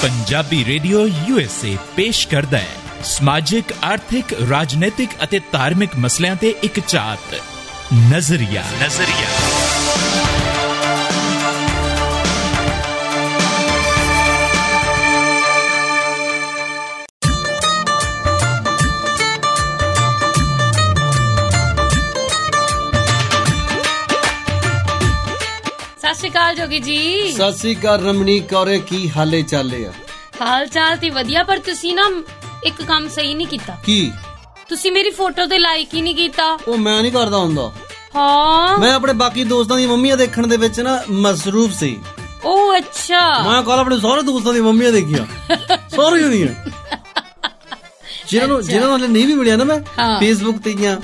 Punjabi radio USA ਪੇਸ਼ ਕਰਦਾ ਹੈ ਸਮਾਜਿਕ, ਆਰਥਿਕ, ਰਾਜਨੀਤਿਕ ਅਤੇ ਧਾਰਮਿਕ ਮਸਲਿਆਂ ਤੇ ਇੱਕ ਝਾਤ। ਨਜ਼ਰੀਆ। ਸਤਿ ਸ਼੍ਰੀ ਅਕਾਲ ਜੋਗੀ ਜੀ। ਸਤਿ ਸ਼੍ਰੀ ਅਕਾਲ ਰਮਣੀ ਕੌਰੇ, ਕੀ ਹਾਲੇ ਚਾਲੇ ਆ? ਹਾਲ ਚਾਲ ਤੇ ਵਧੀਆ, ਪਰ ਤੁਸੀਂ ਨਾ ਇੱਕ ਕੰਮ ਸਹੀ ਨਹੀਂ ਕੀਤਾ। ਕੀ? ਤੁਸੀਂ ਮੇਰੀ ਫੋਟੋ ਤੇ ਲਾਈਕ ਹੀ ਨਹੀਂ ਕੀਤਾ। ਉਹ ਮੈਂ ਨਹੀਂ ਕਰਦਾ ਹੁੰਦਾ। ਹਾਂ, ਮੈਂ ਆਪਣੇ ਬਾਕੀ ਦੋਸਤਾਂ ਦੀ ਮੰਮੀਆਂ ਦੇਖਣ ਦੇ ਵਿੱਚ ਨਾ ਮਸਰੂਫ ਸੀ। ਉਹ ਅੱਛਾ। ਮੈਂ ਕੱਲ ਆਪਣੇ ਸਾਰੇ ਦੋਸਤਾਂ ਦੀ ਮੰਮੀਆਂ ਦੇਖੀਆਂ, ਸਾਰੀਆਂ ਦੀਆਂ, ਜਿਹਨਾਂ ਨਾਲ ਨਹੀਂ ਵੀ ਮਿਲਿਆ ਨਾ ਮੈਂ ਫੇਸਬੁੱਕ ਤੇ ਜਾਂ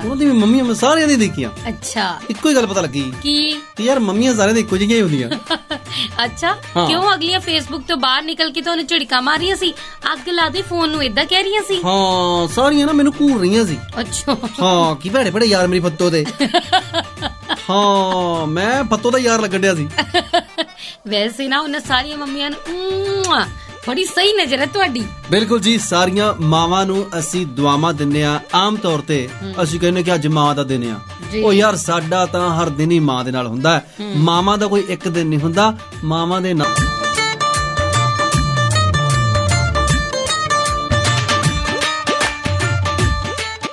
ਉਹਨਾਂ ਦੀ ਮੰਮੀਆਂ ਮੈਂ ਸਾਰਿਆਂ ਦੀ ਦੇਖੀਆਂ। ਅੱਛਾ, ਇੱਕੋ ਹੀ ਗੱਲ ਪਤਾ ਲੱਗੀ ਕਿ ਯਾਰ ਮੰਮੀਆਂ ਸਾਰਿਆਂ ਦੀ ਇੱਕੋ ਜਿਹੀਆਂ ਹੀ ਹੁੰਦੀਆਂ। ਅੱਛਾ, ਕਿਉਂ? ਅਗਲੀਆਂ ਫੇਸਬੁੱਕ ਤੋਂ ਬਾਹਰ ਨਿਕਲ ਕੇ ਤੁਹਾਨੂੰ ਝਿੜਕਾਂ ਮਾਰ ਰਹੀਆਂ ਸੀ, ਅੱਗ ਲਾ ਦੇ ਫੋਨ ਨੂੰ, ਏਦਾਂ ਕਹਿ ਰਹੀਆਂ ਸੀ? ਹਾਂ, ਸਾਰੀਆਂ ਨਾ ਮੈਨੂੰ ਘੂਰ ਰਹੀਆਂ ਸੀ। ਅੱਛਾ। ਹਾਂ, ਕੀ ਭੈੜੇ ਭੈੜੇ ਯਾਰ ਮੇਰੀ ਫੱਤੋ ਦੇ। ਹਾਂ, ਮੈਂ ਫੱਤੋ ਦਾ ਯਾਰ ਲੱਗਣ ਡਿਆ ਸੀ। ਵੈਸੇ ਨਾ ਉਹਨਾਂ ਸਾਰੀਆਂ ਮੰਮੀਆਂ ਨੂੰ ਬੜੀ ਸਹੀ ਨਜ਼ਰ ਹੈ ਤੁਹਾਡੀ। ਬਿਲਕੁਲ ਜੀ, ਸਾਰੀਆਂ ਮਾਵਾਂ ਨੂੰ ਅਸੀਂ ਦੁਆਵਾਂ ਦਿੰਨੇ ਆ। ਆਮ ਤੌਰ ਤੇ ਅਸੀਂ ਕਹਿੰਦੇ ਕਿ ਅੱਜ ਮਾਂ ਦਾ ਦਿਨ ਆ। ਉਹ ਯਾਰ ਸਾਡਾ ਤਾਂ ਹਰ ਦਿਨ ਹੀ ਮਾਂ ਦੇ ਨਾਲ ਹੁੰਦਾ ਹੈ। ਮਾਵਾਂ ਦਾ ਕੋਈ ਇੱਕ ਦਿਨ ਨਹੀਂ ਹੁੰਦਾ। ਮਾਵਾਂ ਦੇ ਨਾਲ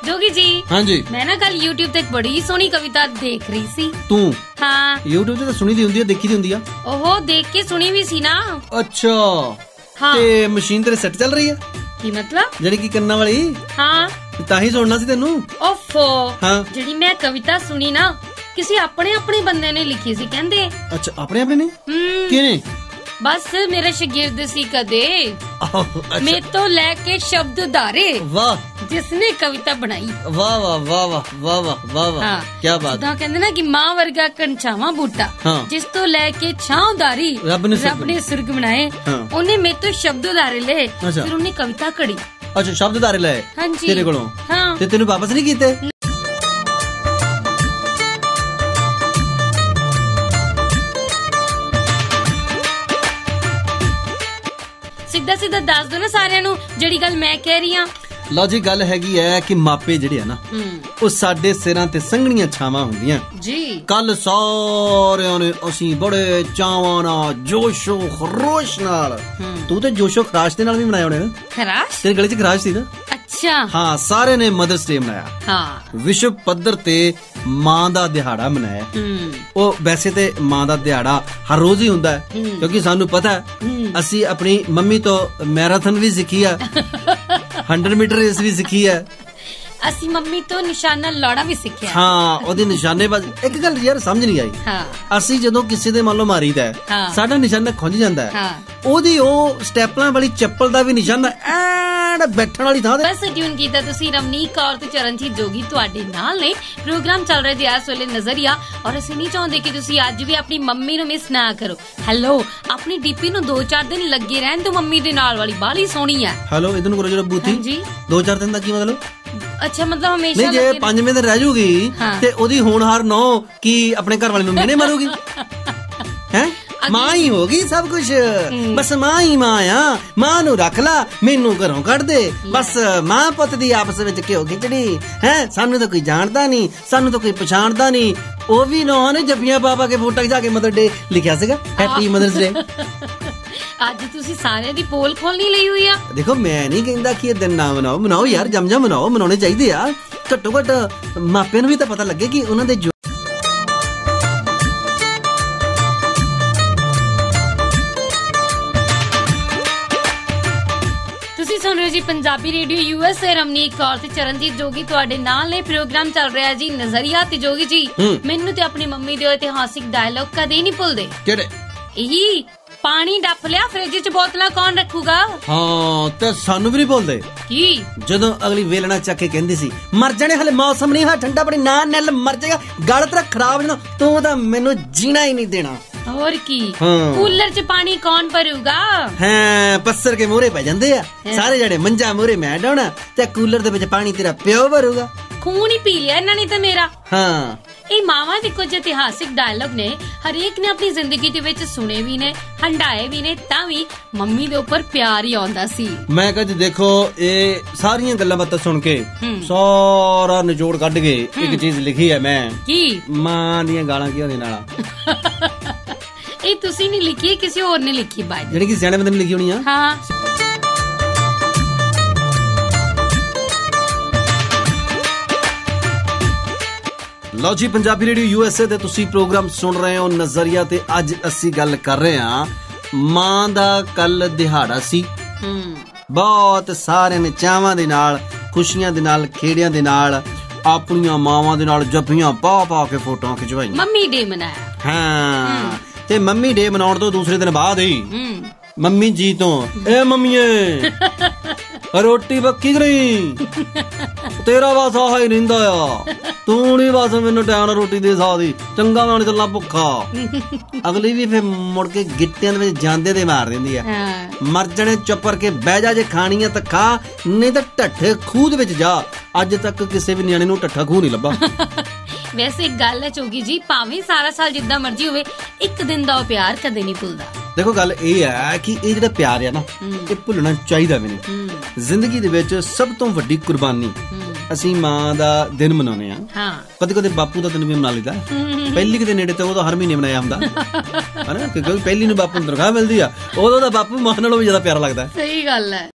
ਜੋਗੀ ਜੀ। ਹਾਂਜੀ, ਮੈਂ ਨਾ ਕੱਲ YouTube ਤੇ ਇੱਕ ਬੜੀ ਸੋਹਣੀ ਕਵਿਤਾ ਦੇਖ ਰਹੀ ਸੀ। ਤੂੰ? ਹਾਂ, YouTube ਤੇ ਤਾਂ ਸੁਣੀ ਦੀ ਹੁੰਦੀ ਆ, ਦੇਖੀ ਦੀ ਹੁੰਦੀ ਆ। ਉਹ ਦੇਖ ਕੇ ਸੁਣੀ ਵੀ ਸੀ ਨਾ। ਅੱਛਾ, ਤੇ ਮਸ਼ੀਨ ਤੇਰੇ ਸੈੱਟ ਚੱਲ ਰਹੀ ਆ? ਕੀ ਮਤਲਬ? ਜਿਹੜੀ ਕੀ ਕੰਨਾਂ ਵਾਲੀ? ਹਾਂ, ਤਾਂ ਹੀ ਸੁਣਨਾ ਸੀ ਤੈਨੂੰ। ਓਫੋ, ਜਿਹੜੀ ਮੈਂ ਕਵਿਤਾ ਸੁਣੀ ਨਾ, ਕਿਸੇ ਆਪਣੇ ਬੰਦੇ ਨੇ ਲਿਖੀ ਸੀ ਕਹਿੰਦੇ। ਅੱਛਾ, ਆਪਣੇ ਨੇ? ਕਿਹਨੇ? ਬਸ ਮੇਰਾ ਸ਼ਾਗਿਰਦ ਸੀ ਕਦੇ, ਮੇਰੇ ਤੋਂ ਲੈ ਕੇ ਸ਼ਬਦ ਉਧਾਰੇ। ਵਾਹ, ਜਿਸਨੇ ਕਵਿਤਾ ਬਣਾਈ। ਵਾਹ ਵਾਹ ਵਾਹ ਵਾਹ ਵਾਹ ਵਾਹ ਵਾਹ ਵਾਹ, ਕੀ ਬਾਤ। ਜਿੱਦਾਂ ਕਹਿੰਦੇ ਨਾ ਕਿ ਮਾਂ ਵਰਗਾ ਕਣਛਾਵਾਂ ਬੂਟਾ, ਜਿਸ ਤੋਂ ਲੈ ਕੇ ਛਾਂ ਉਧਾਰੀ, ਰੱਬ ਨੇ ਸੁਰਗ ਬਣਾਏ। ਉਹਨੇ ਮੇਰੇ ਤੋਂ ਸ਼ਬਦ ਉਧਾਰੇ ਲਏ, ਫਿਰ ਉਹਨੇ ਕਵਿਤਾ ਘੜੀ। ਅੱਛਾ, ਸ਼ਬਦ ਉਧਾਰੇ ਲਏ ਤੇਰੇ ਕੋਲੋਂ? ਹਾਂ। ਤੇ ਤੈਨੂੰ ਵਾਪਸ ਨਹੀਂ ਕੀਤੇ? ਸਿੱਧਾ ਦੱਸ ਦੋ ਨਾ ਸਾਰਿਆਂ ਨੂੰ ਜਿਹੜੀ ਗੱਲ ਮੈਂ ਕਹਿ ਰਹੀ ਆ। ਲਓ ਜੀ, ਗੱਲ ਹੈਗੀ ਹੈ ਕਿ ਮਾਪੇ ਜਿਹੜੇ ਆ ਨਾ, ਉਹ ਸਾਡੇ ਸਿਰਾਂ ਤੇ ਸੰਘਣੀਆਂ ਛਾਵਾਂ ਹੁੰਦੀਆਂ ਜੀ। ਕੱਲ ਸਾਰਿਆਂ ਨੇ ਅਸੀਂ ਬੜੇ ਚਾਵਾਂ ਨਾਲ, ਜੋਸ਼ੋ ਖਰੋਸ਼ ਨਾਲ, ਤੂੰ ਤੇ ਜੋਸ਼ੋ ਖਰਾਸ਼ ਦੇ ਨਾਲ ਵੀ ਮਨਾਇਆ ਹੋਣਾ ਨਾ? ਖਰਾਸ਼? ਤੇਰੇ ਗਲੇ 'ਚ ਖਰਾਸ਼ ਸੀ ਨਾ? ਅੱਛਾ। ਹਾਂ, ਸਾਰੇ ਨੇ ਮਦਰਸ ਡੇ ਮਨਾਇਆ। ਹਾਂ, ਵਿਸ਼ਵ ਪੱਧਰ ਤੇ ਮਾਂ ਦਾ ਦਿਹਾੜਾ ਮਨਾਇਆ। ਉਹ ਵੈਸੇ ਤੇ ਮਾਂ ਦਾ ਦਿਹਾੜਾ ਹਰ ਰੋਜ਼ ਹੀ ਹੁੰਦਾ ਹੈ, ਕਿਉਂਕਿ ਸਾਨੂੰ ਪਤਾ ਅਸੀਂ ਆਪਣੀ ਮੰਮੀ ਤੋਂ ਮੈਰਾਥਨ ਵੀ ਸਿੱਖੀ ਆ, 100 ਮੀਟਰ ਰੇਸ ਵੀ ਸਿੱਖੀ ਹੈ। ਅਸੀਂ ਮੰਮੀ ਤੋਂ ਨਿਸ਼ਾਨਾ ਲਾਉਣਾ ਵੀ ਸਿੱਖਿਆ। ਹਾਂ, ਉਹਦੀ ਨਿਸ਼ਾਨੇਬਾਜ਼ੀ। ਇੱਕ ਗੱਲ ਯਾਰ ਸਮਝ ਨਹੀਂ ਆਈ, ਅਸੀਂ ਜਦੋਂ ਕਿਸੇ ਦੇ ਮੰਨ ਲਓ ਮਾਰੀਦਾ ਹੈ, ਸਾਡਾ ਨਿਸ਼ਾਨਾ ਖੁੰਝ ਜਾਂਦਾ ਹੈ, ਉਹਦੀ ਉਹ ਸਟੈਪਲਾਂ ਵਾਲੀ ਚੱਪਲ ਦਾ ਵੀ ਨਿਸ਼ਾਨਾ ਐਂਡ ਬੈਠਣ ਵਾਲੀ ਥਾਂ ਤੇ। ਬਸ ਟਿਊਨ ਕੀਤਾ ਤੁਸੀਂ ਰਮਨੀਕ ਕੌਰ ਤੇ ਚਰਨਜੀਤ ਜੋਗੀ ਤੁਹਾਡੇ ਨਾਲ ਨੇ। ਪ੍ਰੋਗਰਾਮ ਚੱਲ ਰਿਹਾ ਜੀ ਇਸ ਵੇਲੇ ਨਜ਼ਰੀਆ, ਔਰ ਅਸੀਂ ਨਹੀਂ ਚਾਹੁੰਦੇ ਕਿ ਤੁਸੀਂ ਅੱਜ ਵੀ ਆਪਣੀ ਮੰਮੀ ਨੂੰ ਮਿਸ ਨਾ ਕਰੋ। ਹੈਲੋ, ਆਪਣੀ ਡੀਪੀ ਨੂੰ 2-4 ਦਿਨ ਲੱਗੇ ਰਹਿਣ ਤੋਂ ਮੰਮੀ ਦੇ ਨਾਲ ਵਾਲੀ ਬਾਲੀ ਸੋਹਣੀ ਹੈ। ਹੈਲੋ, ਇਹਨੂੰ ਕਰੋ ਜਿਹੜਾ ਬੂਥੀ ਜੀ। 2-4 ਦਿਨ ਦਾ ਕੀ ਮਤਲਬ? ਅੱਛਾ, ਮਤਲਬ ਹਮੇਸ਼ਾ ਨਹੀਂ, ਜੇ 5ਵੇਂ ਦਿਨ ਰਹਿ ਜੂਗੀ ਤੇ ਉਹਦੀ ਹੋਣਹਾਰ ਨੌ ਕੀ ਆਪਣੇ ਘਰ ਵਾਲੇ ਨੂੰ ਮਿਹਣੇ ਮਾਰੂਗੀ? ਹੈ, ਮਾਂ ਹੀ ਹੋਗੀ ਸਭ ਕੁਛ, ਬਸ ਮਾਂ ਹੀ ਮਾਂ ਆ। ਮਾਂ ਨੂੰ ਰੱਖ ਲਾ, ਮੈਨੂੰ ਘਰੋਂ ਕੱਢ ਦੇ। ਬਸ ਮਾਂ ਪੁੱਤ ਦੀ ਆਪਸ ਵਿੱਚ ਘਿਓ ਖਿਚੜੀ ਹੈ। ਸਾਨੂੰ ਤਾਂ ਕੋਈ ਜਾਣਦਾ ਨਹੀਂ, ਸਾਨੂੰ ਤਾਂ ਕੋਈ ਪਛਾਣਦਾ ਨਹੀਂ। ਉਹ ਵੀ ਨੌ ਨੇ ਜੱਫੀਆਂ ਪਾ ਕੇ ਫੋਟੋ ਜਾ ਕੇ ਮਦਰ ਡੇ ਲਿਖਿਆ ਸੀਗਾ, ਹੈਪੀ ਮਦਰਸ ਡੇ। ਅੱਜ ਤੁਸੀਂ ਸਾਰਿਆਂ ਦੀ ਪੋਲ ਖੋਲਣੀ ਲਈ ਹੋਈ ਆ। ਦੇਖੋ, ਮੈਂ ਨਹੀਂ ਕਹਿੰਦਾ ਕਿ ਇਹ ਦਿਨ ਨਾ ਮਨਾਓ ਯਾਰ, ਜਮ ਮਨਾਓ, ਮਨਾਉਣੇ ਚਾਹੀਦੇ ਆ। ਘੱਟੋ ਘੱਟ ਮਾਪਿਆਂ ਨੂੰ ਵੀ ਤਾਂ ਪਤਾ ਲੱਗੇ ਕਿ ਉਹਨਾਂ ਦੇ ਸੁਣ ਰਹੇ ਜੀ ਪੰਜਾਬੀ ਰੇਡੀਓ USA। ਰਮਨੀਕ ਕੌਰ ਤੇ ਚਰਨਜੀਤ ਜੋਗੀ ਤੁਹਾਡੇ ਨਾਲ ਨੇ। ਪ੍ਰੋਗਰਾਮ ਚੱਲ ਰਿਹਾ ਜੀ ਨਜ਼ਰੀਆ। ਤੇ ਜੋਗੀ ਜੀ, ਮੈਨੂੰ ਤੇ ਆਪਣੀ ਮੰਮੀ ਦੇ ਇਤਿਹਾਸਿਕ ਡਾਇਲੌਗ ਕਦੇ ਨਹੀਂ ਭੁੱਲਦੇ। ਕਿਹੜੇ? ਇਹੀ, ਪਾਣੀ ਡੱਫ ਲਿਆ, ਫ੍ਰਿਜ 'ਚ ਬੋਤਲਾਂ ਕੌਣ ਰੱਖੂਗਾ? ਹਾਂ, ਤੇ ਸਾਨੂੰ ਵੀ ਨਹੀਂ ਭੁੱਲਦੇ। ਕੀ? ਜਦੋਂ ਅਗਲੀ ਵੇਲਣਾ ਚੱਕ ਕੇ ਕਹਿੰਦੀ ਸੀ, ਮਰ ਜਾਣੇ, ਹਲੇ ਮੌਸਮ ਨਹੀਂ ਹੋਇਆ ਠੰਡਾ, ਬੜੀ ਨਾ ਨੈਲ ਮਰ ਜਾਏਗਾ, ਗਲ ਤੇਰਾ ਖਰਾਬ ਨਾ, ਤੂੰ ਤਾਂ ਮੈਨੂੰ ਜੀਣਾ ਹੀ ਨਹੀਂ ਦੇਣਾ। ਹੋਰ ਕੀ? ਕੂਲਰ 'ਚ ਪਾਣੀ ਕੌਣ ਭਰੂਗਾ? ਹਾਂ, ਪੱਸਰ ਕੇ ਮੂਹਰੇ ਪੈ ਜਾਂਦੇ ਆ ਸਾਰੇ ਜਣੇ, ਮੰਜਾ ਮੂਹਰੇ ਮੈਂ ਡਾਉਣਾ ਤੇ ਕੂਲਰ ਦੇ ਵਿੱਚ ਪਾਣੀ ਤੇਰਾ ਪਿਓ ਭਰੂਗਾ। ਖੂਨ ਹੀ ਪੀ ਲਿਆ ਇਹਨਾਂ ਨੇ ਤਾਂ ਮੇਰਾ। ਹਾਂ, ਇਹ ਮਾਵਾਂ ਦੇ ਕੁਝ ਇਤਿਹਾਸਿਕ ਡਾਇਲੌਗ ਨੇ, ਹਰੇਕ ਨੇ ਆਪਣੀ ਜ਼ਿੰਦਗੀ ਦੇ ਵਿੱਚ ਸੁਣੇ ਵੀ ਨੇ, ਹੰਡਾਏ ਵੀ ਨੇ, ਤਾਂ ਵੀ ਮੰਮੀ ਦੇ ਉੱਪਰ ਪਿਆਰ ਹੀ ਆਉਂਦਾ ਸੀ। ਮੈਂ ਕਿਹਾ ਜੀ ਦੇਖੋ, ਇਹ ਸਾਰੀਆਂ ਗੱਲਾਂ ਬਾਤਾਂ ਸੁਣ ਕੇ ਸਾਰਾ ਨਿਚੋੜ ਕੱਢ ਕੇ ਇੱਕ ਚੀਜ਼ ਲਿਖੀ ਹੈ ਮੈਂ। ਕੀ? ਮਾਂ ਦੀਆਂ ਗਾਲਾਂ ਕੀ ਹੁੰਦੀਆਂ ਨਾਲ। ਇਹ ਤੁਸੀਂ ਨਹੀਂ ਲਿਖੀ, ਕਿਸੇ ਹੋਰ ਨੇ ਲਿਖੀ ਬਾਈ, ਜਿਹੜੀ ਕਿ ਸਿਆਣੇ ਬੰਦੇ ਨੇ ਲਿਖੀ ਹੋਣੀ ਆ। ਹਾਂ। ਲਓ ਜੀ, ਪੰਜਾਬੀ ਰੇਡੀਓ USA ਤੇ ਤੁਸੀਂ ਪ੍ਰੋਗਰਾਮ ਸੁਣ ਰਹੇ ਹੋ ਨਜ਼ਰੀਆ, ਤੇ ਅੱਜ ਅਸੀਂ ਗੱਲ ਕਰ ਰਹੇ ਹਾਂ ਮਾਂ ਦਾ। ਕੱਲ ਦਿਹਾੜਾ ਸੀ, ਬਹੁਤ ਸਾਰਿਆਂ ਨੇ ਚਾਵਾਂ ਦੇ ਨਾਲ, ਖੁਸ਼ੀਆਂ ਦੇ ਨਾਲ, ਖੇੜਿਆਂ ਦੇ ਨਾਲ ਆਪਣੀਆਂ ਮਾਵਾਂ ਦੇ ਨਾਲ ਜੱਫੀਆਂ ਪਾ ਪਾ ਕੇ ਫੋਟੋਆਂ ਖਿਚਵਾਈਆਂ। ਮੰਮੀ ਡੇ ਮਨਾਇਆ। ਹਾਂ, ਤੇ ਮੰਮੀ ਡੇ ਮਨਾਉਣ ਤੋਂ ਦੂਸਰੇ ਦਿਨ ਬਾਅਦ ਹੀ ਮੰਮੀ ਜੀ ਤੋਂ, ਏ ਮੰਮੀਏ ਰੋਟੀ ਪੱਕੀ ਕਰੀ, ਤੇਰਾ ਬਸ ਆਹ ਹੀ ਰਹਿੰਦਾ ਆ, ਤੂੰ ਨੀ ਬਸ ਮੈਨੂੰ ਟਾਈਮ ਨਾਲ ਰੋਟੀ ਦੇ ਸਕਦੀ, ਚੰਗਾ ਮੈਂ ਚੱਲਾਂ ਭੁੱਖਾ। ਅਗਲੀ ਵੀ ਫਿਰ ਮੁੜ ਕੇ ਗਿੱਟਿਆਂ ਦੇ ਵਿੱਚ ਜਾਂਦੇ ਤੇ ਮਾਰ ਦਿੰਦੀ ਆ, ਮਰ ਜਾਣੇ ਚੁੱਪ ਕਰਕੇ ਬਹਿ ਜਾ, ਜੇ ਖਾਣੀ ਆ ਤਾਂ ਖਾ, ਨਹੀਂ ਤਾਂ ਢੱਠੇ ਖੂਹ ਦੇ ਵਿੱਚ ਜਾ। ਅੱਜ ਤੱਕ ਕਿਸੇ ਵੀ ਨਿਆਣੇ ਨੂੰ ਢੱਠਾ ਖੂਹ ਨਹੀਂ ਲੱਭਾ। ਵੈਸੇ ਇੱਕ ਗੱਲ ਹੈ ਚੋਗੀ ਜੀ, ਭਾਵੇਂ ਸਾਰਾ ਸਾਲ ਜਿੱਦਾਂ ਮਰਜ਼ੀ ਹੋਵੇ, ਇੱਕ ਦਿਨ ਦਾ ਉਹ ਪਿਆਰ ਕਦੇ ਨਹੀਂ ਭੁੱਲਦਾ। ਦੇਖੋ ਗੱਲ ਇਹ ਹੈ ਕਿ ਇਹ ਜਿਹੜਾ ਪਿਆਰ ਆ ਨਾ, ਇਹ ਭੁੱਲਣਾ ਚਾਹੀਦਾ ਵੀ ਨਹੀਂ। ਜ਼ਿੰਦਗੀ ਦੇ ਵਿੱਚ ਸਭ ਤੋਂ ਵੱਡੀ ਕੁਰਬਾਨੀ ਅਸੀਂ ਮਾਂ ਦਾ ਦਿਨ ਮਨਾਉਂਦੇ ਆ। ਕਦੇ ਕਦੇ ਬਾਪੂ ਦਾ ਦਿਨ ਵੀ ਮਨਾ ਲਈਦਾ, ਪਹਿਲੀ ਕਿਤੇ ਨੇੜੇ ਤੇ ਉਹ ਤਾਂ ਹਰ ਮਹੀਨੇ ਮਨਾਇਆ ਹੁੰਦਾ ਹਨਾ, ਕਿਉਂਕਿ ਪਹਿਲੀ ਨੂੰ ਬਾਪੂ ਨੂੰ ਤਨਖਾਹ ਮਿਲਦੀ ਆ, ਉਦੋਂ ਦਾ ਬਾਪੂ ਮਾਂ ਨਾਲੋਂ ਵੀ ਜ਼ਿਆਦਾ ਪਿਆਰਾ ਲੱਗਦਾ। ਸਹੀ ਗੱਲ ਹੈ।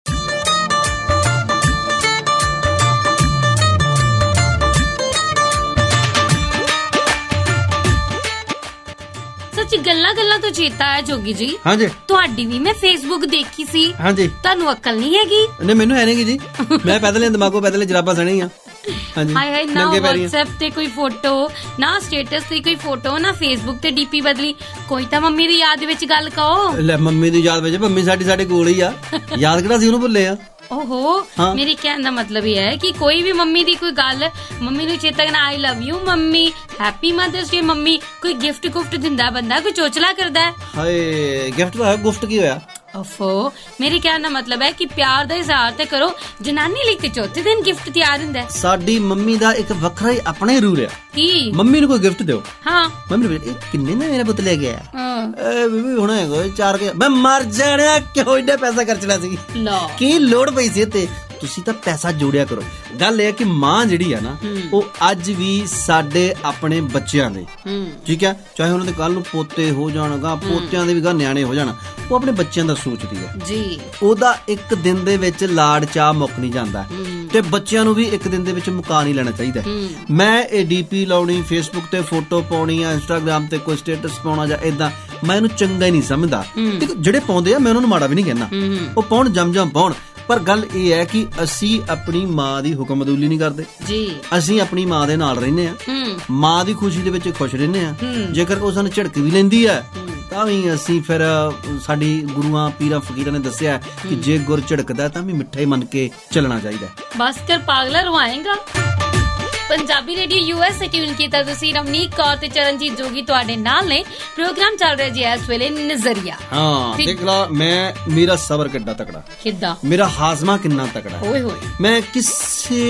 ਗੱਲਾਂ ਤੋਂ ਚੇਤਾ ਹੈ ਜੋਗੀ ਜੀ, ਹਾਂਜੀ, ਤੁਹਾਡੀ ਵੀ ਮੈਂ ਫੇਸਬੁੱਕ ਦੇਖੀ ਸੀ। ਹਾਂਜੀ, ਤੁਹਾਨੂੰ ਅਕਲ ਨਹੀਂ ਹੈਗੀ? ਨਹੀਂ, ਮੈਨੂੰ ਹੈ ਨਹੀਂ ਜੀ, ਮੈਂ ਪੈਦਲ ਦਿਮਾਗੋਂ ਪੈਦਲ ਜਰਾਬਾਂ ਸਣੀ ਆ। ਹਾਏ ਨਾ WhatsApp ਤੇ ਕੋਈ ਫੋਟੋ, ਨਾ ਸਟੇਟਸ ਤੇ ਕੋਈ ਫੋਟੋ, ਨਾ ਫੇਸਬੁੱਕ ਤੇ ਡੀਪੀ ਬਦਲੀ। ਕੋਈ ਤਾਂ ਮੰਮੀ ਦੀ ਯਾਦ ਵਿੱਚ ਗੱਲ ਕਹੋ। ਲੈ, ਮੰਮੀ ਦੀ ਯਾਦ ਵਿੱਚ ਮੰਮੀ ਸਾਡੀ ਸਾਡੇ ਕੋਲ ਹੀ ਆ, ਯਾਦ ਕਿਹੜਾ ਸੀ ਉਹਨੂੰ ਭੁੱਲੇ ਆ। ਓਹੋ, ਮੇਰੇ ਕਹਿਣ ਦਾ ਮਤਲਬ ਇਹ ਹੈ ਕਿ ਕੋਈ ਵੀ ਮੰਮੀ ਦੀ ਕੋਈ ਗੱਲ, ਮੰਮੀ ਨੂੰ ਚੇਤਾ ਕਰਨਾ, I love you mummy, happy Mother's Day mummy, ਕੋਈ ਗਿਫਟ ਗੁਫਟ ਦਿੰਦਾ ਬੰਦਾ, ਕੋਈ ਚੋਚਲਾ ਕਰਦਾ। ਹਾਏ, ਗਿਫਟ ਤਾਂ ਗੁਫਟ ਕੀ ਹੋਇਆ? ਓਫੋ, ਮੇਰੇ ਕਹਿਣ ਦਾ ਮਤਲਬ ਹੈ ਕਿ ਪਿਆਰ ਦਾ ਇਜ਼ਹਾਰ ਤੇ ਕਰੋ। ਜਨਾਨੀ ਲਈ ਤੇ ਚੌਥੇ ਦਿਨ ਗਿਫਟ ਤਿਆਰ ਹੁੰਦਾ। ਸਾਡੀ ਮੰਮੀ ਦਾ ਇੱਕ ਵੱਖਰਾ ਹੀ ਆਪਣਾ ਹੀ ਰੂਲ ਹੈ। ਕੀ? ਮੰਮੀ ਨੂੰ ਕੋਈ ਗਿਫਟ ਦਿਓ। ਹਾਂ, ਮੰਮੀ ਨੂੰ, ਇਹ ਕਿੰਨੇ ਦਾ ਮੇਰਾ ਪੁੱਤ ਲੈ ਗਿਆ? ਏ ਬੀਬੀ ਹੁਣ ਹੈਗਾ 4 ਕੇ। ਮੈਂ ਮਰ ਜਾਣਾ, ਕਿਉਂ ਇੰਨਾ ਪੈਸਾ ਖਰਚਣਾ ਸੀ? ਕੀ ਲੋੜ ਪਈ ਸੀ ਤੇ? ਤੁਸੀਂ ਤਾਂ ਪੈਸਾ ਜੋੜਿਆ ਕਰੋ। ਗੱਲ ਇਹ ਹੈ ਕਿ ਮਾਂ ਜਿਹੜੀ ਆ ਨਾ, ਉਹ ਅੱਜ ਵੀ ਸਾਡੇ ਆਪਣੇ ਬੱਚਿਆਂ ਦੇ, ਠੀਕ ਹੈ, ਚਾਹੇ ਉਹਨਾਂ ਦੇ ਕੱਲ ਨੂੰ ਪੋਤੇ ਹੋ ਜਾਣ, ਗਾ ਪੋਤਿਆਂ ਦੇ ਵੀ ਗਾ ਨਿਆਣੇ ਹੋ ਜਾਣ, ਉਹ ਆਪਣੇ ਬੱਚਿਆਂ ਦਾ ਸੋਚਦੀ ਹੈ ਜੀ। ਉਹਦਾ ਇੱਕ ਦਿਨ ਦੇ ਵਿੱਚ ਲਾੜ ਚਾਹ ਮੁੱਕ ਨਹੀਂ ਜਾਂਦਾ, ਤੇ ਬੱਚਿਆਂ ਨੂੰ ਵੀ ਇੱਕ ਦਿਨ ਦੇ ਵਿੱਚ ਮੁਕਾ ਨਹੀਂ ਲੈਣਾ ਚਾਹੀਦਾ। ਮੈਂ ਇਹ ਡੀਪੀ ਲਾਉਣੀ, ਫੇਸਬੁੱਕ ਤੇ ਫੋਟੋ ਪਾਉਣੀ ਆ, ਇੰਸਟਾਗ੍ਰਾਮ ਤੇ ਕੋਈ ਸਟੇਟਸ ਪਾਉਣਾ ਜਾਂ ਏਦਾਂ, ਮੈਂ ਇਹਨੂੰ ਚੰਗਾ ਹੀ ਨਹੀਂ ਸਮਝਦਾ। ਜਿਹੜੇ ਪਾਉਂਦੇ ਆ ਮੈਂ ਉਹਨਾਂ ਨੂੰ ਮਾੜਾ ਵੀ ਨਹੀਂ ਕਹਿੰਦਾ, ਉਹ ਪਾਉਣ, ਜਮ ਪਾਉਣ। ਪਰ ਗੱਲ ਇਹ ਹੈ ਕਿ ਅਸੀਂ ਆਪਣੀ ਮਾਂ ਦੀ ਹੁਕਮਦੂਲੀ ਨਹੀਂ ਕਰਦੇ ਜੀ। ਅਸੀਂ ਆਪਣੀ ਮਾਂ ਦੇ ਨਾਲ ਰਹਿੰਦੇ ਆ, ਮਾਂ ਦੀ ਖੁਸ਼ੀ ਦੇ ਵਿੱਚ ਖੁਸ਼ ਰਹਿੰਦੇ ਆ। ਜੇਕਰ ਉਹ ਸਾਨੂੰ ਝੜਕ ਵੀ ਲੈਂਦੀ ਹੈ ਤਾਂ ਵੀ ਅਸੀਂ ਫਿਰ, ਸਾਡੀ ਗੁਰੂਆਂ ਪੀਰਾਂ ਫਕੀਰਾਂ ਨੇ ਦੱਸਿਆ ਕਿ ਜੇ ਗੁਰ ਝੜਕਦਾ ਤਾਂ ਵੀ ਮਿੱਠੇ ਮੰਨ ਕੇ ਚੱਲਣਾ ਚਾਹੀਦਾ। ਬਸ ਕਰ ਪਾਗਲਾ ਰਵਾਏਗਾ। ਪੰਜਾਬੀ ਰੇਡੀਓ USA ਟਿਊਨ ਕੀਤਾ ਤੁਸੀਂ। ਰਮਨੀਕ ਕੌਰ ਤੇ ਚਰਨਜੀਤ ਜੋਗੀ ਤੁਹਾਡੇ ਨਾਲ ਨੇ। ਪ੍ਰੋਗਰਾਮ ਚੱਲ ਰਿਹਾ ਜੀ ਇਸ ਵੇਲੇ ਨਜ਼ਰੀਆ। ਹਾਂ, ਦੇਖ ਲਾ, ਮੇਰਾ ਸਬਰ ਕਿੱਡਾ ਤਕੜਾ, ਕਿੱਦਾਂ ਮੇਰਾ ਹਾਜ਼ਮਾ ਕਿੰਨਾ ਤਕੜਾ। ਓਏ ਹੋਏ, ਮੈਂ ਕਿਸੇ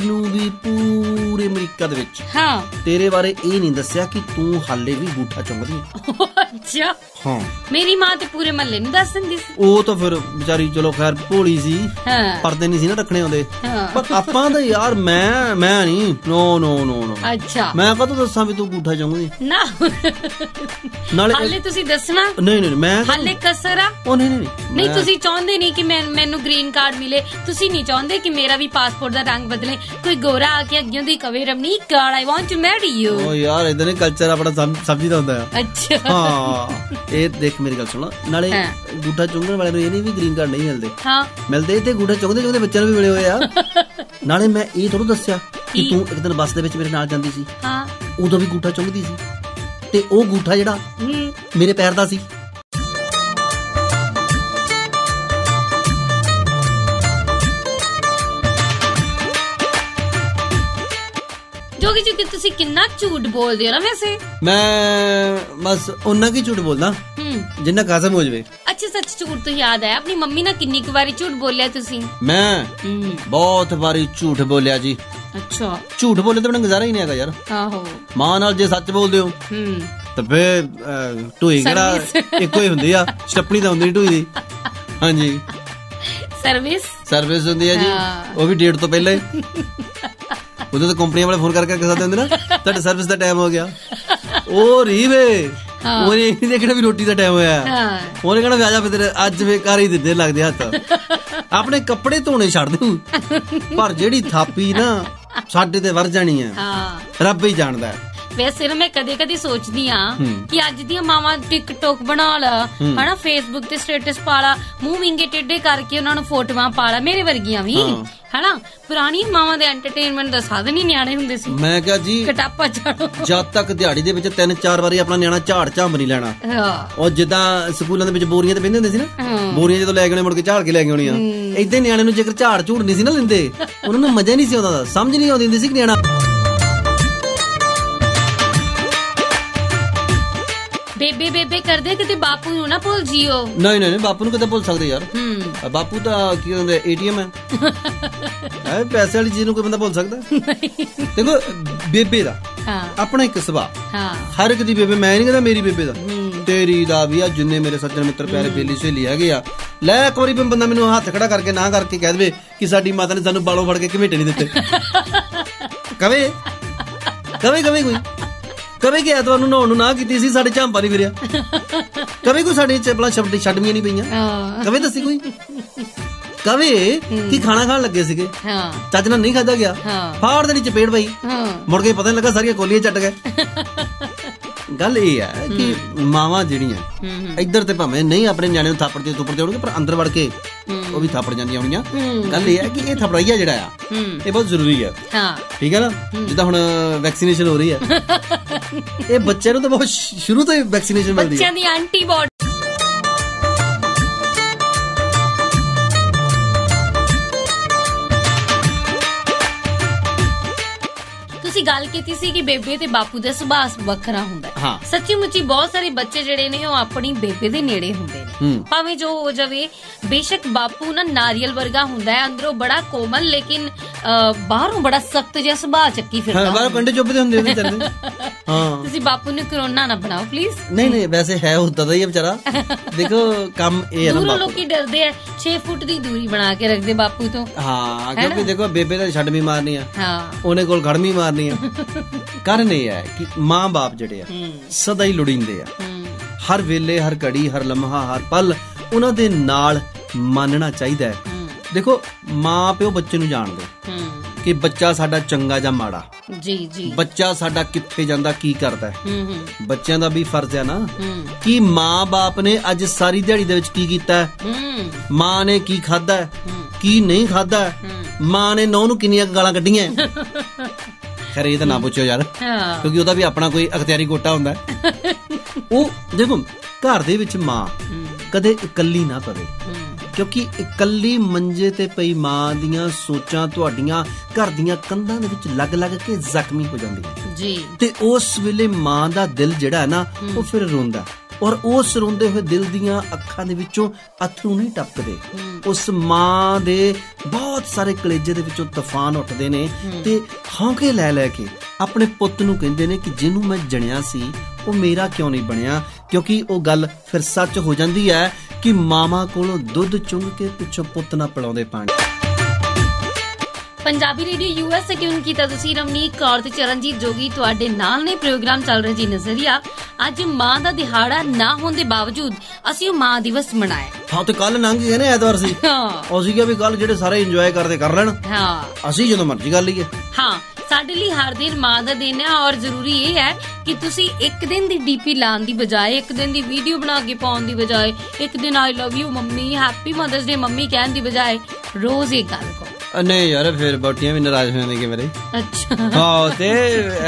ਨੂੰ ਵੀ ਪੂਰੇ ਅਮਰੀਕਾ ਦੇ ਵਿੱਚ ਤੇਰੇ ਬਾਰੇ ਇਹ ਨਹੀਂ ਦੱਸਿਆ ਕਿ ਤੂੰ ਹਾਲੇ ਵੀ ਬੂਠਾ ਚੁੰਗਦੀ ਹੈ। ਅੱਛਾ, ਹਾਂ, ਮੇਰੀ ਮਾਂ ਤੇ ਪੂਰੇ ਮਹੱਲੇ ਨੂੰ ਦੱਸ ਦਿੰਦੀ ਸੀ। ਉਹ ਤਾਂ ਫਿਰ ਵਿਚਾਰੀ ਚਲੋ ਖੈਰ ਭੋਲੀ ਸੀ, ਪਰਦੇ ਨਹੀਂ ਸੀ ਨਾ ਰੱਖਣੇ ਆਉਂਦੇ। ਪਰ ਆਪਾਂ ਤਾਂ ਯਾਰ ਮੈਂ ਨਹੀਂ, ਨੋ। ਅੱਛਾ, ਮੈਂ ਕਦੋਂ ਦੱਸਾਂ ਵੀ ਤੂੰ ਬੂਠਾ ਚੁੰਗਦੀ ਨਾ? ਨਾਲੇ ਹਾਲੇ ਤੁਸੀਂ ਦੱਸਣਾ ਨਹੀਂ, ਮੈਂ ਹਾਲੇ ਕਸਰ ਆ। ਉਹ ਨਹੀਂ, ਤੁਸੀਂ ਚਾਹੁੰਦੇ ਨਹੀਂ ਕਿ ਮੈਨੂੰ ਗ੍ਰੀਨ ਕਾਰਡ ਮਿਲੇ, ਤੁਸੀਂ ਨਹੀਂ ਚਾਹੁੰਦੇ ਕਿ ਮੇਰਾ ਵੀ ਪਾਸਪੋਰਟ ਦਾ ਰੰਗ ਬਦਲੇ, ਕੋਈ ਗੋਰਾ ਆ ਕੇ ਅੱਗੇ ਦੀ ਕਵੇ Ramneek Kaur I want to marry you. ਓ ਯਾਰ, ਇਦਾਂ ਨਹੀਂ ਕਲਚਰ ਆਪਣਾ ਸਮਝੀ ਦਾ ਹੁੰਦਾ ਆ। ਅੱਛਾ, ਹਾਂ, ਇਹ ਦੇਖ ਮੇਰੀ ਗੱਲ ਸੁਣ, ਨਾਲੇ ਗੂਠਾ ਚੁੰਗਣ ਵਾਲੇ ਨੂੰ ਇਹ ਨਹੀਂ ਵੀ ਗ੍ਰੀਨ ਕਾਰਡ ਨਹੀਂ ਮਿਲਦੇ। ਹਾਂ, ਮਿਲਦੇ ਤੇ ਗੂਠਾ ਚੁੰਗਦੇ ਬੱਚਿਆਂ ਨੂੰ ਵੀ ਮਿਲੇ ਹੋਏ ਆ। ਨਾਲੇ ਮੈਂ ਇਹ ਥੋੜਾ ਦੱਸਿਆ ਕਿ ਤੂੰ ਇੱਕ ਦਿਨ ਬੱਸ ਦੇ ਵਿੱਚ ਮੇਰੇ ਨਾਲ ਜਾਂਦੀ ਸੀ, ਉਦੋਂ ਵੀ ਗੂਠਾ ਚੁੰਗਦੀ ਸੀ, ਤੇ ਉਹ ਗੂਠਾ ਜਿਹੜਾ ਮੇਰੇ ਪੈਰ ਦਾ ਸੀ। ਜੋਗੀ ਜੀ, ਤੁਸੀਂ ਕਿੰਨਾ ਝੂਠ ਬੋਲਦੇ ਹੋ ਨਾ। ਵੈਸੇ ਮੈਂ ਬਸ ਉਹਨਾਂ ਕੀ ਝੂਠ ਬੋਲਦਾ ਜਿੰਨਾ ਕਾਜ਼ਮ ਹੋ ਜਾਵੇ। ਅੱਛਾ, ਸੱਚ ਝੂਠ ਤੋਂ ਯਾਦ ਆਇਆ, ਆਪਣੀ ਮੰਮੀ ਨਾਲ ਕਿੰਨੀ ਕੁ ਵਾਰੀ ਝੂਠ ਬੋਲਿਆ ਤੁਸੀਂ? ਮੈਂ ਬਹੁਤ ਵਾਰੀ ਝੂਠ ਬੋਲਿਆ ਜੀ। ਅੱਛਾ, ਝੂਠ ਬੋਲੇ ਤਾਂ ਬਿਨਾਂ ਗੁਜ਼ਾਰਾ ਹੀ ਨਹੀਂ ਹੈਗਾ ਯਾਰ। ਆਹੋ, ਮਾਂ ਨਾਲ ਜੇ ਸੱਚ ਬੋਲਦੇ ਹੋ ਤਾਂ ਫੇਰ ਢੂਈ ਕਿਹੜਾ ਇੱਕੋ ਹੀ ਹੁੰਦੀ ਆ, ਸਟੱਪਣੀ ਤਾਂ ਹੁੰਦੀ ਨੀ ਢੂਈ ਦੀ। ਹਾਂਜੀ, ਸਰਵਿਸ ਹੁੰਦੀ ਆ ਜੀ, ਉਹ ਵੀ ਡੇਟ ਤੋਂ ਪਹਿਲਾਂ ਹੀ। ਉਦੋਂ ਤਾਂ ਕੰਪਨੀਆਂ ਵਾਲੇ ਫੋਨ ਕਰਕੇ ਦੱਸਦੇ ਹੁੰਦੇ ਨਾ ਤੁਹਾਡੇ ਸਰਵਿਸ ਦਾ ਟਾਈਮ ਹੋ ਗਿਆ। ਉਹ ਰੀਵੇ ਉਹਨੇ ਇਹ ਦੇਖਣਾ ਵੀ ਰੋਟੀ ਦਾ ਟਾਈਮ ਹੋਇਆ, ਉਹਨੇ ਕਹਿਣਾ ਵੀ ਆ ਜਾ ਫਿਰ ਅੱਜ ਵੇ ਕਰ ਹੀ ਦਿੰਦੇ ਲੱਗਦੇ ਹੱਥ। ਆਪਣੇ ਕੱਪੜੇ ਧੋਣੇ ਛੱਡ ਦੂੰ, ਪਰ ਜਿਹੜੀ ਥਾਪੀ ਨਾ ਸਾਡੇ ਤੇ ਵਰ ਜਾਣੀ ਆ ਰੱਬ ਹੀ ਜਾਣਦਾ। ਵੈਸੇ ਨਾ ਮੈਂ ਕਦੇ ਕਦੇ ਸੋਚਦੀ ਆ ਕਿ ਅੱਜ ਦੀਆਂ ਮਾਵਾਂ ਟਿਕਟੋਕ ਬਣਾ ਲਾ, ਹਨਾ, ਫੇਸਬੁੱਕ ਤੇ ਸਟੇਟਸ ਪਾ ਲਾ, ਮੂੰਹ ਵਿੰਗੇ ਟੇਢੇ ਕਰਕੇ ਉਹਨਾਂ ਨੂੰ ਫੋਟੋਆਂ ਪਾ ਲਾ, ਮੇਰੇ ਵਰਗੀਆਂ ਵੀ, ਹਨਾ। ਪੁਰਾਣੀ ਮਾਵਾਂ ਦੇ ਐਂਟਰਟੇਨਮੈਂਟ ਦਾ ਸਾਧਨ ਹੀ ਨਿਆਣੇ ਹੁੰਦੇ ਸੀ। ਮੈਂ ਕਿਹਾ ਜੀ ਕਟਾਪਾ ਝਾੜੋ, ਜਦ ਤੱਕ ਦਿਹਾੜੀ ਦੇ ਵਿੱਚ 3-4 ਵਾਰੀ ਆਪਣਾ ਨਿਆਣਾ ਝਾੜ ਝੰਬ ਨਹੀਂ ਲੈਣਾ। ਉਹ ਜਿੱਦਾਂ ਸਕੂਲਾਂ ਦੇ ਵਿੱਚ ਬੋਰੀਆਂ ਤੇ ਬਹਿੰਦੇ ਹੁੰਦੇ ਸੀ ਨਾ, ਬੋਰੀਆਂ ਜਦੋਂ ਲੈ ਕੇ ਮੁੜ ਕੇ ਝਾੜ ਕੇ ਲੈ ਕੇ ਆਉਣੀਆਂ, ਏਦਾਂ ਨਿਆਣੇ ਨੂੰ ਜੇਕਰ ਝਾੜ ਝੂੜ ਨਹੀਂ ਸੀ ਨਾ ਲੈਂਦੇ, ਉਹਨਾਂ ਨੂੰ ਮਜ਼ਾ ਨਹੀਂ ਸੀ ਆਉਂਦਾ, ਸਮਝ ਨਹੀਂ ਆਉਂਦੀ ਹੁੰਦੀ ਸੀ ਕਿ ਨਿਆਣਾ ਬੇਬੇ ਬੇਬੇ ਕਰਦੇ, ਕਿਤੇ ਬਾਪੂ ਨੂੰ ਨਾ ਭੁੱਲ ਜੀਓ। ਨਹੀਂ, ਬਾਪੂ ਨੂੰ ਕਿੱਦਾਂ ਭੁੱਲ ਸਕਦੇ ਯਾਰ। ਬਾਪੂ ਤਾਂ ਕੀ ਹੁੰਦੇ ATM ਹੈ, ਪੈਸੇ ਵਾਲੀ ਚੀਜ਼ ਨੂੰ ਕੋਈ ਬੰਦਾ ਭੁੱਲ ਸਕਦਾ? ਦੇਖੋ ਬੇਬੇ ਦਾ ਆਪਣਾ ਇੱਕ ਸੁਭਾਅ, ਹਰ ਇੱਕ ਦੀ ਬੇਬੇ, ਮੈਂ ਨਹੀਂ ਕਹਿੰਦਾ ਮੇਰੀ ਬੇਬੇ ਦਾ, ਤੇਰੀ ਦਾ ਵੀ ਆ, ਜਿੰਨੇ ਮੇਰੇ ਸੱਜਣ ਮਿੱਤਰ ਪਿਆਰੇ ਬੇਲੀ ਸਹੇਲੀ ਹੈਗੇ ਆ, ਲੈ ਇੱਕ ਵਾਰੀ ਬੰਦਾ ਮੈਨੂੰ ਹੱਥ ਖੜਾ ਕਰਕੇ ਨਾ ਕਰਕੇ ਕਹਿ ਦੇਵੇ ਕਿ ਸਾਡੀ ਮਾਤਾ ਨੇ ਸਾਨੂੰ ਬਾਲੋਂ ਫੜ ਕੇ ਘਮੇਟੇ ਨਹੀਂ ਦਿੱਤੇ, ਕਵੇ ਕੋਈ ਕਵੇ ਕਿ ਐਤਵਾਰ ਨੂੰ ਨਹਾਉਣ ਨੂੰ ਨਾ ਕੀਤੀ ਸੀ, ਸਾਡੇ ਝਾਂਪਾ ਨਹੀਂ ਫਿਰਿਆ, ਕਵੇ ਕੋਈ ਸਾਡੇ ਚੱਪਲਾਂ ਛੱਡਵੀਆਂ ਨਹੀਂ ਪਈਆਂ, ਕਵੇ ਦੱਸੀ ਕੋਈ, ਕਵੇ ਕਿ ਖਾਣਾ ਖਾਣ ਲੱਗੇ ਸੀਗੇ, ਚੱਜ ਨਾਲ ਨਹੀਂ ਖਾਧਾ ਗਿਆ, ਫਾੜ ਦੇਣੀ ਚਪੇੜ ਪਈ, ਮੁੜ ਕੇ ਪਤਾ ਨਹੀਂ ਲੱਗਾ ਸਾਰੀਆਂ ਕੋਲੀਆਂ ਚੱਟ ਗਏ। ਗੱਲ ਇਹ ਹੈ ਕਿ ਮਾਵਾਂ ਜਿਹੜੀਆਂ ਇੱਧਰ ਤੇ ਭਾਵੇਂ ਨਹੀਂ ਆਪਣੇ ਨਿਆਣੇ ਨੂੰ ਥਾਪੜ ਤੇ ਹੋਣਗੇ, ਪਰ ਅੰਦਰ ਵੜ ਕੇ ਉਹ ਵੀ ਥਾਪੜ ਜਾਂਦੀਆਂ ਹੋਣੀਆਂ। ਗੱਲ ਇਹ ਹੈ ਕਿ ਇਹ ਥਪੜਾਈਆ ਜਿਹੜਾ ਆ ਇਹ ਬਹੁਤ ਜ਼ਰੂਰੀ ਹੈ, ਠੀਕ ਹੈ ਨਾ। ਜਿੱਦਾਂ ਹੁਣ ਵੈਕਸੀਨੇਸ਼ਨ ਹੋ ਰਹੀ ਹੈ, ਇਹ ਬੱਚਿਆਂ ਨੂੰ ਤਾਂ ਬਹੁਤ ਸ਼ੁਰੂ ਤੋਂ ਹੀ ਵੈਕਸੀਨੇਸ਼ਨ ਮਿਲਦੀ ਹੈ, ਬੱਚਿਆਂ ਦੀ ਐਂਟੀਬਾਡੀ। ਤੁਸੀਂ ਗੱਲ ਕੀਤੀ ਸੀ ਕਿ ਬੇਬੇ ਤੇ ਬਾਪੂ ਦਾ ਸੁਭਾਅ ਵੱਖਰਾ ਹੁੰਦਾ ਹੈ। ਸੱਚੀ ਮੁੱਚੀ ਬਹੁਤ ਸਾਰੇ ਬੱਚੇ ਜਿਹੜੇ ਨੇ ਉਹ ਆਪਣੀ ਬੇਬੇ ਦੇ ਨੇੜੇ ਹੁੰਦੇ ਨੇ, ਭਾਵੇਂ ਜੋ ਹੋ ਜਾਵੇ। ਬੇਸ਼ੱਕ ਬਾਪੂ ਨਾ ਨਾਰੀਅਲ ਵਰਗਾ ਹੁੰਦਾ ਹੈ, ਅੰਦਰੋਂ ਬੜਾ ਕੋਮਲ, ਲੇਕਿਨ ਬਾਹਰੋਂ ਬੜਾ ਸਖਤ ਜਿਹਾ ਸੁਭਾਅ ਚੱਕੀ ਫਿਰਦਾ। ਬਾਹਰੋਂ ਕੰਡੇ ਚੁੱਭਦੇ ਹੁੰਦੇ ਨੇ ਚੱਲਦੇ। ਤੁਸੀਂ ਬਾਪੂ ਨੂੰ ਕਰੋਨਾ ਨਾ ਬਣਾਓ ਪਲੀਜ਼। ਨਹੀਂ, ਵੈਸੇ ਹੈ ਉਦਾਂ ਦਾ ਹੀ ਵਿਚਾਰਾ। ਦੇਖੋ ਕੰਮ ਇਹ ਹੈ ਨਾ, ਦੂਰੋਂ ਲੋਕੀ ਡਰਦੇ ਆ, 6 ਫੁੱਟ ਦੀ ਦੂਰੀ ਬਣਾ ਕੇ ਰੱਖਦੇ ਬਾਪੂ ਤੋਂ। ਹਾਂ, ਕਿਉਂਕਿ ਦੇਖੋ ਬੇਬੇ ਦਾ ਛੱਡ ਵੀ ਮਾਰਨੀ ਆ, ਉਹਨੇ ਕੋਲ ਖੜ ਵੀ ਮਾਰਨੀ ਆ। ਕਾਰਨ ਇਹ ਹੈ ਕਿ ਮਾਂ ਬਾਪ ਜਿਹੜੇ ਆ ਸਦਾ ਹੀ ਲੋੜੀਂਦੇ ਆ, ਹਰ ਵੇਲੇ, ਹਰ ਘੜੀ, ਹਰ ਲਮਹਾ, ਹਰ ਪਲ ਉਹਨਾਂ ਦੇ ਨਾਲ ਮੰਨਣਾ ਚਾਹੀਦਾ ਹੈ। ਦੇਖੋ ਮਾਂ ਪਿਓ ਬੱਚੇ ਨੂੰ ਜਾਣਦੇ ਕਿ ਬੱਚਾ ਸਾਡਾ ਚੰਗਾ ਜਾਂ ਮਾੜਾ, ਬੱਚਾ ਸਾਡਾ ਕਿੱਥੇ ਜਾਂਦਾ, ਕੀ ਕਰਦਾ ਹੈ। ਬੱਚਿਆਂ ਦਾ ਵੀ ਫਰਜ਼ ਹੈ ਨਾ ਕਿ ਮਾਂ ਬਾਪ ਨੇ ਅੱਜ ਸਾਰੀ ਦਿਹਾੜੀ ਦੇ ਵਿੱਚ ਕੀ ਕੀਤਾ, ਮਾਂ ਨੇ ਕੀ ਖਾਧਾ, ਕੀ ਨਹੀਂ ਖਾਧਾ, ਮਾਂ ਨੇ ਨੌਂ ਨੂੰ ਕਿੰਨੀਆਂ ਗਾਲਾਂ ਕੱਢੀਆਂ। ਖੈਰ ਇਹ ਤਾਂ ਨਾ ਪੁੱਛੋ ਯਾਰ, ਕਿਉਂਕਿ ਉਹਦਾ ਵੀ ਆਪਣਾ ਕੋਈ ਅਖਤਿਆਰੀ ਕੋਟਾ ਹੁੰਦਾ। ਉਹ ਦੇਖੋ ਘਰ ਦੇ ਵਿੱਚ ਮਾਂ ਕਦੇ ਇਕੱਲੀ ਨਾ ਪਵੇ, ਕਿਉਂਕਿ ਇਕੱਲੀ ਮੰਜੇ ਤੇ ਪਈ ਮਾਂ ਦੀਆਂ ਸੋਚਾਂ ਤੁਹਾਡੀਆਂ ਘਰ ਦੀਆਂ ਕੰਧਾਂ ਦੇ ਵਿੱਚ ਲੱਗ ਲੱਗ ਕੇ ਜ਼ਖਮੀ ਹੋ ਜਾਂਦੀਆਂ ਜੀ, ਤੇ ਉਸ ਵੇਲੇ ਮਾਂ ਦਾ ਦਿਲ ਜਿਹੜਾ ਨਾ ਉਹ ਫਿਰ ਰੋਂਦਾ, ਔਰ ਉਸ ਰੋਂਦੇ ਹੋਏ ਦਿਲ ਦੀਆਂ ਅੱਖਾਂ ਦੇ ਵਿੱਚੋਂ ਅਥਰੂ ਨਹੀਂ ਟਪਕਦੇ। ਉਸ ਮਾਂ ਦੇ ਬਹੁਤ ਸਾਰੇ ਕਲੇਜੇ ਦੇ ਵਿੱਚੋਂ ਤੂਫਾਨ ਉੱਠਦੇ ਨੇ ਤੇ ਹੌਂਕੇ ਲੈ ਲੈ ਕੇ ਆਪਣੇ ਪੁੱਤ ਨੂੰ ਕਹਿੰਦੇ ਨੇ ਕਿ ਜਿਹਨੂੰ ਮੈਂ ਜਣਿਆ ਸੀ ਉਹ ਮੇਰਾ ਕਿਉਂ ਨਹੀਂ ਬਣਿਆ। ਕਿਉਂਕਿ ਉਹ ਗੱਲ ਫਿਰ ਸੱਚ ਹੋ ਜਾਂਦੀ ਹੈ ਕਿ ਮਾਵਾਂ ਕੋਲੋਂ ਦੁੱਧ ਚੁੰਗ ਕੇ ਪਿੱਛੋਂ ਪੁੱਤ ਨਾ ਪਿਲਾਉਂਦੇ ਪਾਣੀ। ਪੰਜਾਬੀ ਰੇਡੀਓ USA ਕਿਉਂ ਕੀਤਾ ਤੁਸੀਂ, ਰਮਨੀਕ ਕੌਰ ਤੇ ਚਰਨਜੀਤ ਜੋਗੀ ਤੁਹਾਡੇ ਨਾਲ ਨੇ। ਪ੍ਰੋਗਰਾਮ ਚੱਲ ਰਿਹਾ ਜੀ ਨਜ਼ਰੀਆ। ਅੱਜ ਮਾਂ ਦਾ ਦਿਹਾੜਾ ਨਾ ਹੋਣ ਦੇ ਬਾਵਜੂਦ ਅਸੀਂ ਉਹ ਮਾਂ ਦਿਵਸ ਮਨਾਇਆ। ਹਾਂ, ਤੇ ਕੱਲ ਲੰਘ ਗਿਆ ਨਾ, ਐਤਵਾਰ ਸੀ। ਅਸੀਂ ਕਿਹਾ ਵੀ ਕੱਲ ਜਿਹੜੇ ਸਾਰੇ ਇੰਜੋਏ ਕਰਦੇ ਕਰ ਲੈਣ, ਅਸੀਂ ਜਦੋਂ ਮਰਜ਼ੀ ਕਰ ਲਈਏ। ਹਾਂ, ਸਾਡੇ ਲਈ ਹਰ ਦਿਨ ਮਾਂ ਦਾ ਦਿਨ ਹੈ, ਔਰ ਜ਼ਰੂਰੀ ਇਹ ਹੈ ਕਿ ਤੁਸੀਂ ਇੱਕ ਦਿਨ ਦੀ DP ਲਾਉਣ ਦੀ ਬਜਾਏ, ਇੱਕ ਦਿਨ ਦੀ ਵੀਡੀਓ ਬਣਾ ਕੇ ਪਾਉਣ ਦੀ ਬਜਾਏ, ਇੱਕ ਦਿਨ I love you mummy, happy Mother's Day mummy ਕਹਿਣ ਦੀ ਬਜਾਏ ਰੋਜ਼ ਇਹ ਗੱਲ ਕਹੋ। ਨਹੀਂ ਯਾਰ, ਫਿਰ ਬੋਟੀਆਂ ਵੀ ਨਾਰਾਜ਼ ਹੋ ਜਾਂਦੀਆਂ ਮੇਰੇ। ਅੱਛਾ, ਹਾਂ, ਤੇ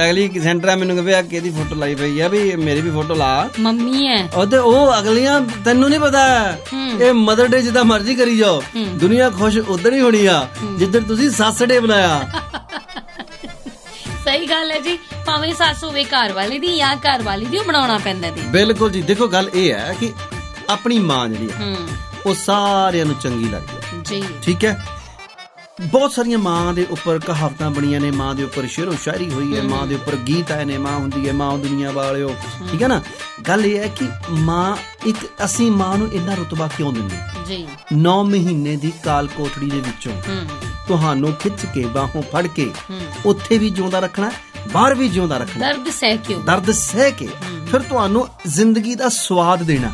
ਅਗਲੀ ਸੈਂਟਰ ਮੈਨੂੰ ਕਹੇ ਕਿਹਦੀ ਫੋਟੋ ਲਾਈ ਪਈ ਆ, ਵੀ ਮੇਰੀ ਵੀ ਫੋਟੋ ਲਾ, ਮੰਮੀ ਹੈ ਉਹ। ਤੇ ਉਹ ਅਗਲੀਆਂ ਤੈਨੂੰ ਨਹੀਂ ਪਤਾ, ਇਹ ਮਦਰ ਡੇ ਜਿੱਦਾਂ ਮਰਜ਼ੀ ਕਰੀ ਜਾਓ, ਦੁਨੀਆ ਖੁਸ਼ ਉਧਰ ਹੀ ਹੋਣੀ ਆ ਜਿੱਧਰ ਤੁਸੀਂ ਸੱਸ ਡੇ ਬਣਾਇਆ। ਸਹੀ ਗੱਲ ਹੈ ਜੀ, ਭਾਵੇਂ ਸੱਸ ਹੋਵੇ ਘਰ ਵਾਲੇ ਦੀ ਜਾਂ ਘਰ ਵਾਲੀ ਦੀ, ਉਹ ਬਣਾਉਣਾ ਪੈਂਦਾ ਜੀ। ਬਿਲਕੁਲ ਜੀ। ਦੇਖੋ ਗੱਲ ਇਹ ਹੈ ਕਿ ਆਪਣੀ ਮਾਂ ਜਿਹੜੀ ਹੈ ਉਹ ਸਾਰਿਆਂ ਨੂੰ ਚੰਗੀ ਲੱਗਦੀ ਜੀ, ਠੀਕ ਹੈ। ਬਹੁਤ ਸਾਰੀਆਂ ਮਾਂ ਦੇ ਉੱਪਰ ਕਹਾਵਤਾਂ ਬਣੀਆਂ ਨੇ, ਮਾਂ ਦੇ ਉੱਪਰ ਸ਼ੇਰੋ ਸ਼ਾਇਰੀ ਹੋਈ ਹੈ, ਮਾਂ ਦੇ ਉੱਪਰ ਗੀਤ ਆਏ ਨੇ, ਮਾਂ ਹੁੰਦੀ ਹੈ ਮਾਂ ਦੁਨੀਆ ਵਾਲਿਓ, ਠੀਕ ਹੈ ਨਾ। ਗੱਲ ਇਹ ਹੈ ਕਿ ਮਾਂ ਅਸੀਂ ਮਾਂ ਨੂੰ ਇੰਨਾ ਰੁਤਬਾ ਕਿਉਂ ਦਿੰਦੇ ਜੀ? 9 ਮਹੀਨੇ ਦੀ ਕਾਲ ਕੋਠੜੀ ਦੇ ਵਿੱਚੋਂ ਤੁਹਾਨੂੰ ਖਿੱਚ ਕੇ ਬਾਹੋਂ ਫੜ ਕੇ ਉੱਥੇ ਵੀ ਜਿਉਂਦਾ ਰੱਖਣਾ, ਬਾਹਰ ਵੀ ਜਿਉਂਦਾ ਰੱਖਣਾ, ਦਰਦ ਸਹਿ ਕੇ ਫਿਰ ਤੁਹਾਨੂੰ ਜ਼ਿੰਦਗੀ ਦਾ ਸਵਾਦ ਦੇਣਾ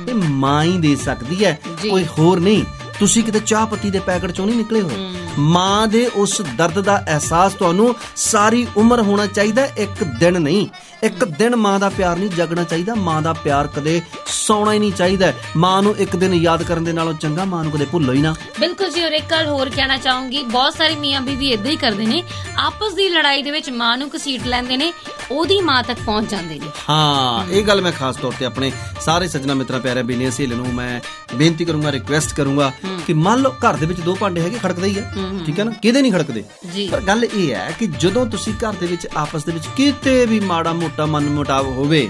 ਇਹ ਮਾਂ ਹੀ ਦੇ ਸਕਦੀ ਹੈ, ਕੋਈ ਹੋਰ ਨਹੀਂ। ਤੁਸੀਂ ਕਿਤੇ ਚਾਹ ਪੱਤੀ ਦੇ ਪੈਕਟ ਚੋਂ ਨਹੀਂ ਨਿਕਲੇ ਹੋਏ। ਮਾਂ ਦੇ ਉਸ ਦਰਦ ਦਾ ਅਹਿਸਾਸ ਤੁਹਾਨੂੰ ਸਾਰੀ ਉਮਰ ਹੋਣਾ ਚਾਹੀਦਾ, ਇੱਕ ਦਿਨ ਨਹੀਂ। ਇੱਕ ਦਿਨ ਮਾਂ ਦਾ ਪਿਆਰ ਨਹੀਂ ਜਗਣਾ ਚਾਹੀਦਾ, ਮਾਂ ਦਾ ਪਿਆਰ ਕਦੇ ਸੌਣਾ ਹੀ ਨਹੀਂ ਚਾਹੀਦਾ। ਮਾਂ ਨੂੰ ਇੱਕ ਦਿਨ ਯਾਦ ਕਰਨ ਦੇ ਨਾਲੋਂ ਚੰਗਾ ਮਾਂ ਨੂੰ ਕਦੇ ਭੁੱਲੋ ਹੀ ਨਾ। ਬਿਲਕੁਲ ਜੀ। ਔਰ ਇੱਕ ਗੱਲ ਹੋਰ ਕਹਿਣਾ ਚਾਹੂੰਗੀ, ਬਹੁਤ ਸਾਰੇ ਮੀਆਂ ਬੀਵੀ ਏਦਾਂ ਹੀ ਕਰਦੇ ਨੇ, ਆਪਸ ਦੀ ਲੜਾਈ ਦੇ ਵਿੱਚ ਮਾਂ ਨੂੰ ਘਸੀਟ ਲੈਂਦੇ ਨੇ, ਉਹਦੀ ਮਾਂ ਤੱਕ ਪਹੁੰਚ ਜਾਂਦੇ ਨੇ। ਹਾਂ, ਇਹ ਗੱਲ ਮੈਂ ਖਾਸ ਤੌਰ ਤੇ ਆਪਣੇ ਸਾਰੇ ਸੱਜਣਾ ਮਿੱਤਰਾਂ ਪਿਆਰੇ ਬੇਲੀਆਂ ਸਹੇਲੀਆਂ ਨੂੰ ਮੈਂ ਬੇਨਤੀ ਕਰੂੰਗਾ, ਰਿਕੁਐਸਟ ਕਰੂੰਗਾ ਕਿ ਮੰਨ ਲਓ ਘਰ ਦੇ ਵਿੱਚ 2 ਭਾਂਡੇ ਹੈਗੇ, ਖੜਕਦੇ ਹੀ ਆ, ਠੀਕ ਹੈ ਨਾ, ਕਿਹਦੇ ਨਹੀਂ ਖੜਕਦੇ। ਪਰ ਗੱਲ ਇਹ ਹੈ ਕਿ ਜਦੋਂ ਤੁਸੀਂ ਘਰ ਦੇ ਵਿੱਚ ਆਪਸ ਦੇ ਵਿੱਚ ਕਿਤੇ ਵੀ ਮਾੜਾ ਮੋਟਾ ਮਨ ਮੁਟਾਵ ਹੋਵੇ,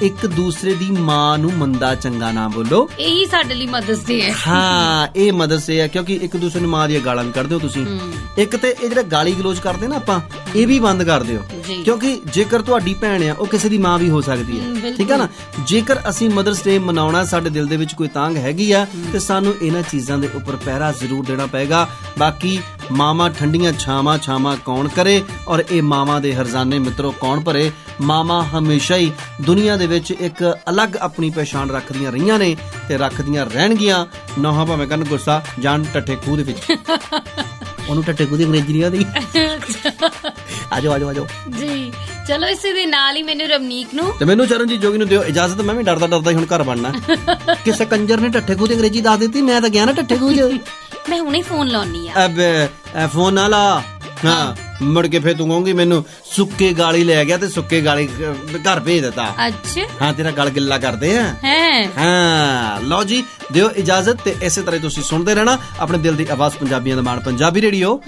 ਇੱਕ ਦੂਸਰੇ ਦੀ ਮਾਂ ਨੂੰ ਮੰਦਾ ਚੰਗਾ ਨਾ ਬੋਲੋ। ਇਹੀ ਸਾਡੇ ਲਈ ਮਦਰਸ ਡੇ ਹੈ। ਹਾਂ, ਇਹ ਮਦਰਸ ਡੇ ਹੈ, ਕਿਉਂਕਿ ਇੱਕ ਦੂਸਰੇ ਨੂੰ ਮਾਂ ਦੀਆਂ ਗਾਲਾਂ ਵੀ ਕੱਢਦੇ ਹੋ ਤੁਸੀਂ। ਇੱਕ ਤੇ ਇਹ ਜਿਹੜਾ ਗਾਲੀ ਗਲੋਚ ਕਰਦੇ ਨਾ ਆਪਾਂ, ਇਹ ਵੀ ਬੰਦ ਕਰ ਦਿਓ, ਕਿਉਂਕਿ ਜੇਕਰ ਤੁਹਾਡੀ ਭੈਣ ਆ ਉਹ ਕਿਸੇ ਦੀ ਮਾਂ ਵੀ ਹੋ ਸਕਦੀ ਹੈ, ਠੀਕ ਹੈ ਨਾ। ਜੇਕਰ ਅਸੀਂ ਮਦਰਸ ਡੇ ਮਨਾਉਣਾ, ਸਾਡੇ ਦਿਲ ਦੇ ਵਿੱਚ ਕੋਈ ਤਾਂਘ ਹੈਗੀ ਆ, ਤੇ ਸਾਨੂੰ ਇਹਨਾਂ ਚੀਜ਼ਾਂ ਦੇ ਉੱਪਰ ਪਹਿਰਾ ਜ਼ਰੂਰ ਦੇਣਾ ਪਏਗਾ। ਬਾਕੀ ਮਾਵਾਂ ਠੰਡੀਆਂ ਛਾਵਾਂ ਕੌਣ ਕਰੇ, ਔਰ ਇਹ ਮਾਵਾਂ ਦੇ ਹਰਜ਼ਾਨੇ ਮਿੱਤਰੋ ਕੌਣ ਭਰੇ। ਮਾਵਾਂ ਹਮੇਸ਼ਾ ਹੀ ਦੁਨੀਆ ਦੇ ਵਿੱਚ ਇੱਕ ਅਲੱਗ ਆਪਣੀ ਪਛਾਣ ਰੱਖਦੀਆਂ ਰਹੀਆਂ ਨੇ ਤੇ ਰੱਖਦੀਆਂ ਰਹਿਣਗੀਆਂ। ਨੌਹਾਂ ਭਾਵੇਂ ਕਰਨ ਗੁੱਸਾ ਜਾਣ ਟੱਠੇ ਖੂਹ ਦੇ ਵਿੱਚ ਉਹਨੂੰ ਟੱਠੇ ਖੂਹ ਦੀ ਅੰਗਰੇਜ਼ੀ ਨਹੀਂ ਆਉਂਦੀ। ਆਜੋ ਜੀ। ਚਲੋ ਇਸੇ ਦੇ ਨਾਲ ਹੀ ਮੈਨੂੰ ਰਮਨੀਕ ਨੂੰ ਤੇ ਮੈਨੂੰ ਚਰਨਜੀਤ ਜੋਗੀ ਨੂੰ ਦਿਓ ਇਜਾਜ਼ਤ। ਮੈਂ ਵੀ ਡਰਦਾ ਹੀ ਹੁਣ ਘਰ ਬਣਨਾ। ਕਿਸੇ ਕੰਜਰ ਨੇ ਟੱਠੇ ਖੂਹ ਦੀ ਅੰਗਰੇਜ਼ੀ ਦੱਸ ਦਿੱਤੀ, ਮੈਂ ਤਾਂ ਗਿਆ ਨਾ ਟੱਠੇ ਖੂਹ 'ਚ। ਮੈਂ ਹੁਣੇ ਫੋਨ ਲਾਉਣੀ ਆ। ਅਬੇ ਫੋਨ ਨਾ ਲਾ, ਹਾਂ ਮੁੜ ਕੇ ਫੇਰ ਤੂੰ ਕਹੂੰਗੀ ਮੈਨੂੰ ਸੁੱਕੇ ਗਾਲੀ ਲੈ ਗਿਆ ਤੇ ਸੁੱਕੇ ਗਾਲੀ ਘਰ ਭੇਜ ਦਿੱਤਾ। ਅੱਛਾ, ਹਾਂ ਤੇਰਾ ਗਲ ਗਿੱਲਾ ਕਰਦੇ ਆ। ਹਾਂ ਲਓ ਜੀ, ਦਿਓ ਇਜਾਜ਼ਤ ਤੇ ਇਸੇ ਤਰ੍ਹਾਂ ਤੁਸੀਂ ਸੁਣਦੇ ਰਹਿਣਾ ਆਪਣੇ ਦਿਲ ਦੀ ਆਵਾਜ਼ ਪੰਜਾਬੀਆਂ ਦਾ ਮਾਣ ਪੰਜਾਬੀ ਰੇਡੀਓ।